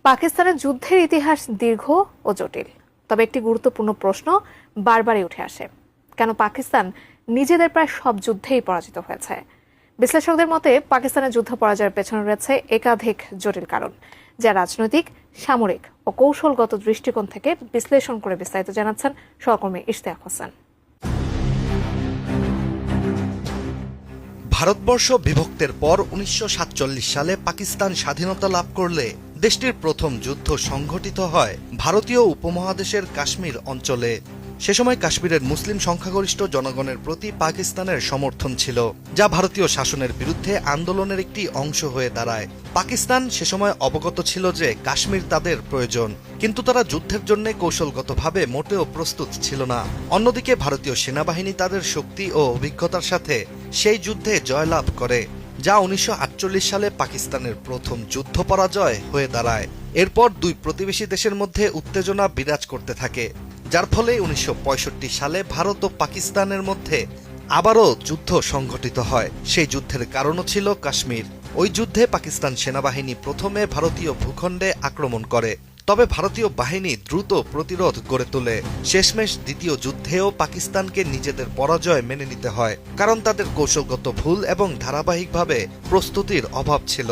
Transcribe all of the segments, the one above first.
পাকিস্তানের যুদ্ধের ইতিহাস দীর্ঘ ও জটিল, তবে একটি গুরুত্বপূর্ণ প্রশ্ন বারবারই উঠে আসে: কেন পাকিস্তান নিজেদের প্রায় সব যুদ্ধেই পরাজিত হয়েছে? বিশ্লেষকদের মতে পাকিস্তানের যুদ্ধ পরাজয়ের পেছনে রয়েছে একাধিক জটিল কারণ, যা রাজনৈতিক, সামরিক ও কৌশলগত দৃষ্টিকোণ থেকে বিশ্লেষণ করে বিস্তারিত জানাচ্ছেন সহকর্মী ইশতিয়াক হোসেন। ভারতবর্ষ বিভক্তের পর ১৯৪৭ সালে পাকিস্তান স্বাধীনতা লাভ করলে দেশটির প্রথম যুদ্ধ সংঘটিত হয় ভারতীয় উপমহাদেশের কাশ্মীর অঞ্চলে। সে সময় কাশ্মীরের মুসলিম সংখ্যাগরিষ্ঠ জনগণের প্রতি পাকিস্তানের সমর্থন ছিল, যা ভারতীয় শাসনের বিরুদ্ধে আন্দোলনের একটি অংশ হয়ে দাঁড়ায়। পাকিস্তান সে সময় অবগত ছিল যে কাশ্মীর তাদের প্রয়োজন, কিন্তু তারা যুদ্ধের জন্য কৌশলগতভাবে মোটেও প্রস্তুত ছিল না। অন্যদিকে ভারতীয় সেনাবাহিনী তাদের শক্তি ও অভিজ্ঞতার সাথে সেই যুদ্ধে জয়লাভ করে, যা ১৯৪৮ সালে পাকিস্তানের প্রথম যুদ্ধ পরাজয় হয়ে দাঁড়ায়। এরপর দুই প্রতিবেশী দেশের মধ্যে উত্তেজনা বিরাজ করতে থাকে, যার ফলে ১৯৬৫ সালে ভারত ও পাকিস্তানের মধ্যে আবারও যুদ্ধ সংঘটিত হয়। সেই যুদ্ধের কারণও ছিল কাশ্মীর। ওই যুদ্ধে পাকিস্তান সেনাবাহিনী প্রথমে ভারতীয় ভূখণ্ডে আক্রমণ করে, তবে ভারতীয় বাহিনী দ্রুত প্রতিরোধ গড়ে তোলে। শেষমেশ দ্বিতীয় যুদ্ধেও পাকিস্তানকে নিজেদের পরাজয় মেনে নিতে হয়, কারণ তাদের কৌশলগত ভুল এবং ধারাবাহিকভাবে প্রস্তুতির অভাব ছিল।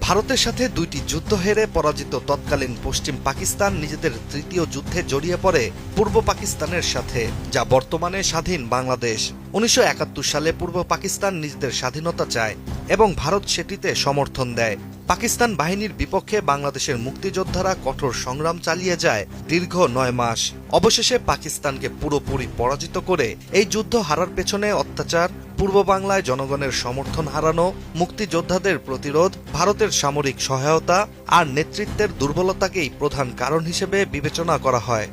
ভারতের সাথে দুইটি যুদ্ধ হেরে পরাজিত তৎকালীন পশ্চিম পাকিস্তান নিজেদের তৃতীয় যুদ্ধে জড়িয়ে পড়ে পূর্ব পাকিস্তানের সাথে, যা বর্তমানে স্বাধীন বাংলাদেশ। ১৯৭১ সালে পূর্ব পাকিস্তান নিজেদের স্বাধীনতা চায় এবং ভারত সেটিতে সমর্থন দেয়। পাকিস্তান বাহিনীর বিপক্ষে বাংলাদেশের মুক্তিযোদ্ধারা কঠোর সংগ্রাম চালিয়ে যায় দীর্ঘ ৯ মাস। অবশেষে পাকিস্তানকে পুরোপুরি পরাজিত করে এই যুদ্ধ হারার পেছনে অত্যাচার, পূর্ব বাংলায় জনগণের সমর্থন হারানো, মুক্তিযোদ্ধাদের প্রতিরোধ, ভারতের সামরিক সহায়তা আর নেতৃত্বের দুর্বলতাকেই প্রধান কারণ হিসেবে বিবেচনা করা হয়।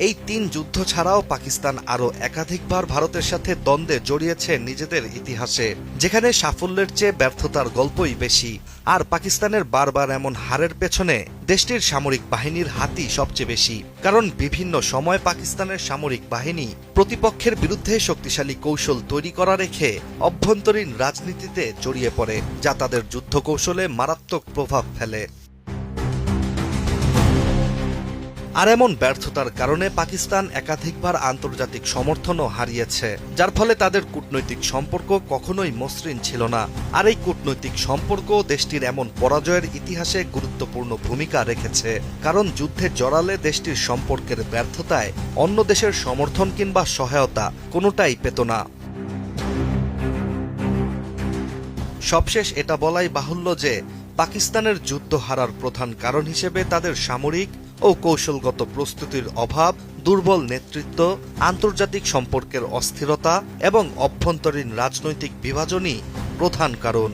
এই তিন যুদ্ধ ছাড়াও পাকিস্তান আরও একাধিকবার ভারতের সাথে দ্বন্দ্বে জড়িয়েছে নিজেদের ইতিহাসে, যেখানে সাফল্যের চেয়ে ব্যর্থতার গল্পই বেশি। আর পাকিস্তানের বারবার এমন হারের পেছনে দেশটির সামরিক বাহিনীর হাতই সবচেয়ে বেশি, কারণ বিভিন্ন সময় পাকিস্তানের সামরিক বাহিনী প্রতিপক্ষের বিরুদ্ধে শক্তিশালী কৌশল তৈরি করা রেখে অভ্যন্তরীণ রাজনীতিতে জড়িয়ে পড়ে, যা তাদের যুদ্ধ কৌশলে মারাত্মক প্রভাব ফেলে। আর এমন ব্যর্থতার কারণে পাকিস্তান একাধিকবার আন্তর্জাতিক সমর্থনও হারিয়েছে, যার ফলে তাদের কূটনৈতিক সম্পর্ক কখনোই মসৃণ ছিল না। আর এই কূটনৈতিক সম্পর্ক দেশটির এমন পরাজয়ের ইতিহাসে গুরুত্বপূর্ণ ভূমিকা রেখেছে, কারণ যুদ্ধে জড়ালে দেশটির সম্পর্কের ব্যর্থতায় অন্য দেশের সমর্থন কিংবা সহায়তা কোনোটাই পেত না। সবশেষ এটা বলাই বাহুল্য যে পাকিস্তানের যুদ্ধ হারার প্রধান কারণ হিসেবে তাদের সামরিক ও কৌশলগত প্রস্তুতির অভাব, দুর্বল নেতৃত্ব, আন্তর্জাতিক সম্পর্কের অস্থিরতা এবং অভ্যন্তরীণ রাজনৈতিক বিভাজনই প্রধান কারণ।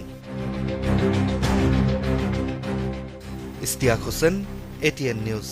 Ishtiaq Hossain, ATN news.